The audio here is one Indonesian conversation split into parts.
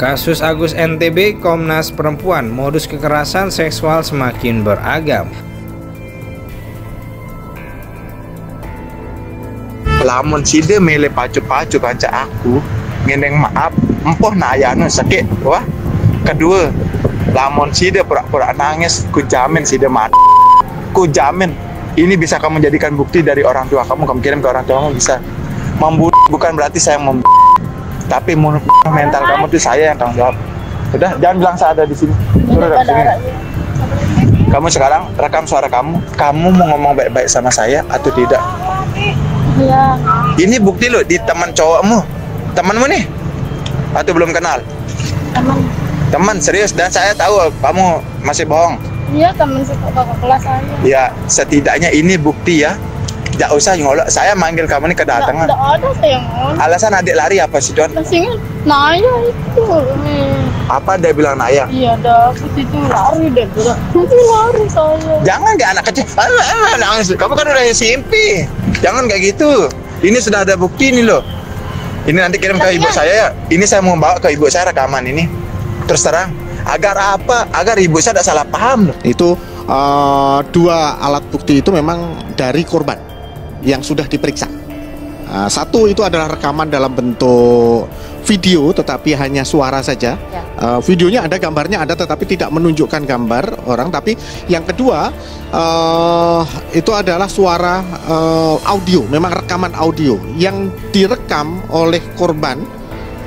Kasus Agus NTB, Komnas Perempuan, modus kekerasan seksual semakin beragam. Lamun sida mele pacu-pacu kanca aku, ngendeng maaf, empoh na ayana sakit, wah. Kedua, lamun sida pura-pura nangis, ku jamin sida mati. Ku jamin, ini bisa kamu jadikan bukti dari orang tua kamu kirim ke orang tua kamu bisa. Membunuh bukan berarti saya membunuh. Tapi mental kamu tuh saya yang tanggung jawab. Udah, jangan bilang saya ada di sini. Suruh dari sini. Kamu sekarang rekam suara kamu. Kamu mau ngomong baik-baik sama saya atau tidak? Iya. Ini bukti loh di teman cowokmu. Temanmu nih? Atau belum kenal? Teman serius, dan saya tahu kamu masih bohong. Iya, teman kakak kelas saya. Ya, setidaknya ini bukti ya. Tidak usah ngolok, saya manggil kamu nih kedatangan. Tidak ada saya ngolok. Alasan adik lari apa sih, Don? Pastinya Naya itu. Apa dia bilang Naya? Iya, dapet itu lari deh. Nanti lari saya. Jangan kayak anak kecil. Nangis. Kamu kan udah SMP. Jangan kayak gitu. Ini sudah ada bukti nih loh. Ini nanti kirim ke ibu saya ya. Ini saya mau bawa ke ibu saya rekaman ini. Terus terang. Agar apa? Agar ibu saya tidak salah paham loh. Itu dua alat bukti itu memang dari korban yang sudah diperiksa. Satu itu adalah rekaman dalam bentuk video tetapi hanya suara saja. Videonya ada, gambarnya ada tetapi tidak menunjukkan gambar orang. Tapi yang kedua itu adalah suara audio, memang rekaman audio yang direkam oleh korban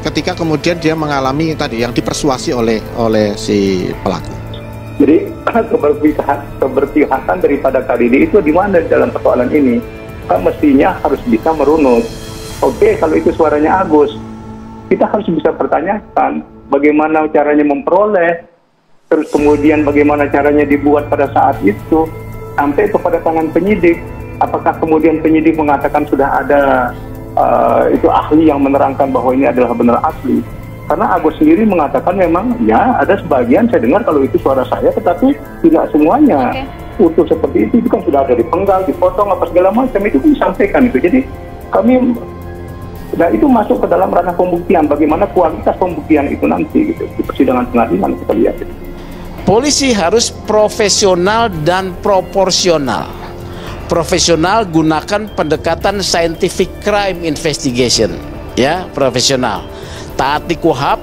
ketika kemudian dia mengalami tadi yang dipersuasi oleh si pelaku. Jadi keberpihakan daripada KDD itu di mana dalam persoalan ini? Kan mestinya harus bisa merunut. Oke, kalau itu suaranya Agus, kita harus bisa pertanyakan bagaimana caranya memperoleh, terus kemudian bagaimana caranya dibuat pada saat itu sampai kepada tangan penyidik. Apakah kemudian penyidik mengatakan sudah ada itu ahli yang menerangkan bahwa ini adalah benar asli? Karena Agus sendiri mengatakan memang ya ada sebagian saya dengar kalau itu suara saya, tetapi tidak semuanya. Utuh seperti itu kan sudah ada dipenggal, dipotong apa segala macam, itu pun disampaikan itu. Jadi kami, nah itu masuk ke dalam ranah pembuktian, bagaimana kualitas pembuktian itu nanti gitu di persidangan pengadilan kita lihat. Polisi harus profesional dan proporsional. Profesional gunakan pendekatan scientific crime investigation, ya profesional. Taati KUHAP,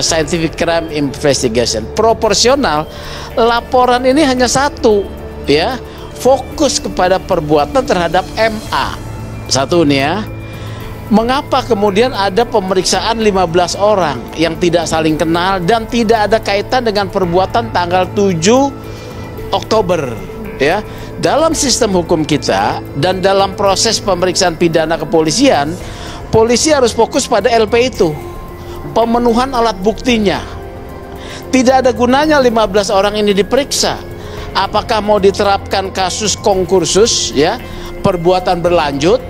scientific crime investigation. Proporsional, laporan ini hanya satu, ya, fokus kepada perbuatan terhadap MA. Satu nih ya. Mengapa kemudian ada pemeriksaan 15 orang yang tidak saling kenal dan tidak ada kaitan dengan perbuatan tanggal 7 Oktober, ya? Dalam sistem hukum kita dan dalam proses pemeriksaan pidana kepolisian, polisi harus fokus pada LP itu, pemenuhan alat buktinya. Tidak ada gunanya 15 orang ini diperiksa. Apakah mau diterapkan kasus konkursus, ya, perbuatan berlanjut,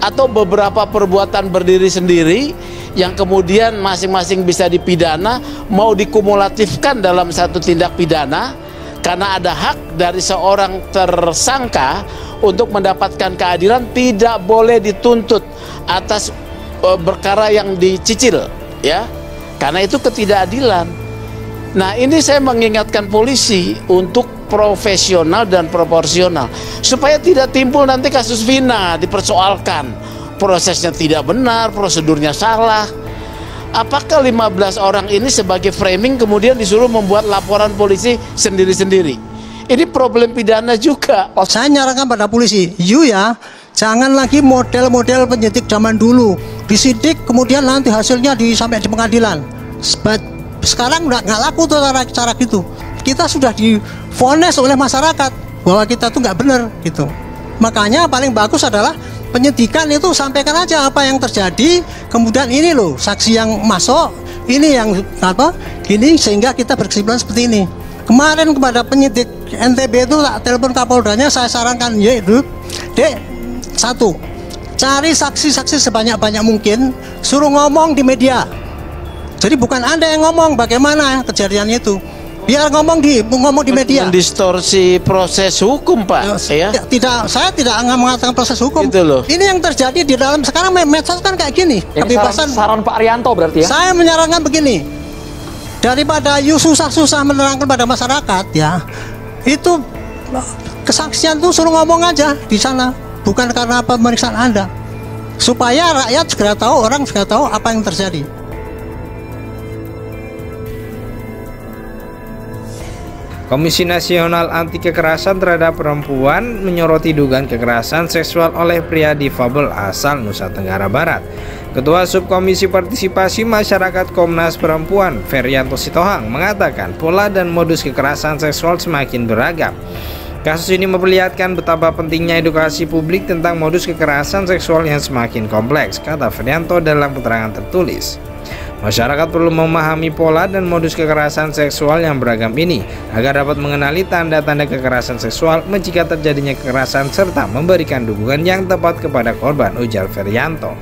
atau beberapa perbuatan berdiri sendiri yang kemudian masing-masing bisa dipidana, mau dikumulatifkan dalam satu tindak pidana karena ada hak dari seorang tersangka untuk mendapatkan keadilan, tidak boleh dituntut atas perkara yang dicicil, ya, karena itu ketidakadilan. Nah, ini saya mengingatkan polisi untuk profesional dan proporsional supaya tidak timbul nanti kasus Vina dipersoalkan, prosesnya tidak benar, prosedurnya salah. Apakah 15 orang ini sebagai framing kemudian disuruh membuat laporan polisi sendiri-sendiri? Ini problem pidana juga. Saya nyarankan pada polisi, ya, jangan lagi model-model penyidik zaman dulu, disidik kemudian nanti hasilnya sampai di pengadilan. Sekarang nggak laku tuh cara gitu. Kita sudah divonis oleh masyarakat bahwa kita tuh nggak benar gitu. Makanya paling bagus adalah penyidikan itu sampaikan aja apa yang terjadi, kemudian ini loh saksi yang masuk, ini yang apa gini, sehingga kita berkesimpulan seperti ini. Kemarin kepada penyidik NTB itu tak telepon Kapoldanya, saya sarankan, yaitu Dek, satu, cari saksi-saksi sebanyak-banyak mungkin, suruh ngomong di media. Jadi bukan Anda yang ngomong bagaimana kejadian itu, biar ngomong di media. Mendistorsi proses hukum, Pak. Ya. Saya tidak mengatakan proses hukum. Gitu loh. Ini yang terjadi di dalam sekarang medsos kan kayak gini. Kebebasan. Saran Pak Arianto berarti ya? Saya menyarankan begini. Daripada susah-susah menerangkan pada masyarakat ya, itu kesaksian tuh suruh ngomong aja di sana, bukan karena pemeriksaan Anda, supaya rakyat segera tahu, orang segera tahu apa yang terjadi. Komisi Nasional Anti Kekerasan Terhadap Perempuan menyoroti dugaan kekerasan seksual oleh pria difabel asal Nusa Tenggara Barat. Ketua Subkomisi Partisipasi Masyarakat Komnas Perempuan, Ferianto Sitohang, mengatakan pola dan modus kekerasan seksual semakin beragam. Kasus ini memperlihatkan betapa pentingnya edukasi publik tentang modus kekerasan seksual yang semakin kompleks, kata Ferianto dalam keterangan tertulis. Masyarakat perlu memahami pola dan modus kekerasan seksual yang beragam ini agar dapat mengenali tanda-tanda kekerasan seksual jika terjadinya kekerasan serta memberikan dukungan yang tepat kepada korban, ujar Ferianto.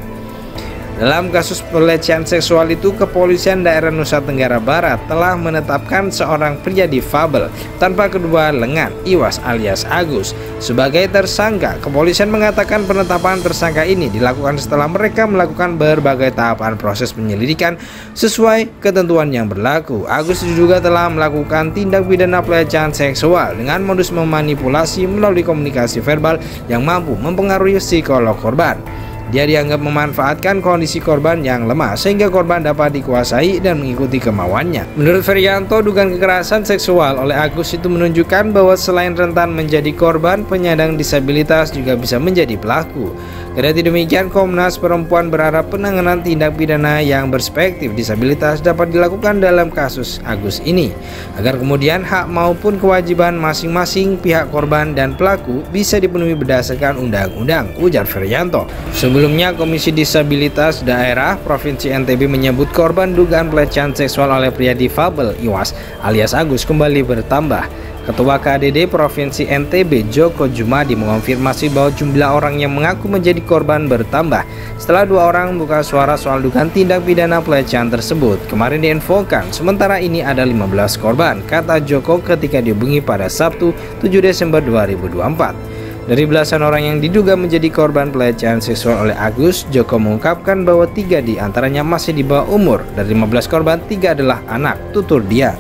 Dalam kasus pelecehan seksual itu, Kepolisian Daerah Nusa Tenggara Barat telah menetapkan seorang pria difabel tanpa kedua lengan, Iwas alias Agus, sebagai tersangka. Kepolisian mengatakan penetapan tersangka ini dilakukan setelah mereka melakukan berbagai tahapan proses penyelidikan sesuai ketentuan yang berlaku. Agus diduga telah melakukan tindak pidana pelecehan seksual dengan modus memanipulasi melalui komunikasi verbal yang mampu mempengaruhi psikolog korban. Dia dianggap memanfaatkan kondisi korban yang lemah sehingga korban dapat dikuasai dan mengikuti kemauannya. Menurut Ferianto, dugaan kekerasan seksual oleh Agus itu menunjukkan bahwa selain rentan menjadi korban, penyandang disabilitas juga bisa menjadi pelaku. Kendati demikian, Komnas Perempuan berharap penanganan tindak pidana yang berspektif disabilitas dapat dilakukan dalam kasus Agus ini, agar kemudian hak maupun kewajiban masing-masing pihak korban dan pelaku bisa dipenuhi berdasarkan undang-undang, ujar Ferianto. Sebelumnya, Komisi Disabilitas Daerah Provinsi NTB menyebut korban dugaan pelecehan seksual oleh pria difabel Iwas alias Agus kembali bertambah. Ketua KDD Provinsi NTB Joko Jumadi mengonfirmasi bahwa jumlah orang yang mengaku menjadi korban bertambah setelah 2 orang membuka suara soal dugaan tindak pidana pelecehan tersebut. Kemarin diinfokan, sementara ini ada 15 korban, kata Joko ketika dihubungi pada Sabtu 7 Desember 2024. Dari belasan orang yang diduga menjadi korban pelecehan seksual oleh Agus, Joko mengungkapkan bahwa 3 di antaranya masih di bawah umur. Dari 15 korban, 3 adalah anak, tutur dia.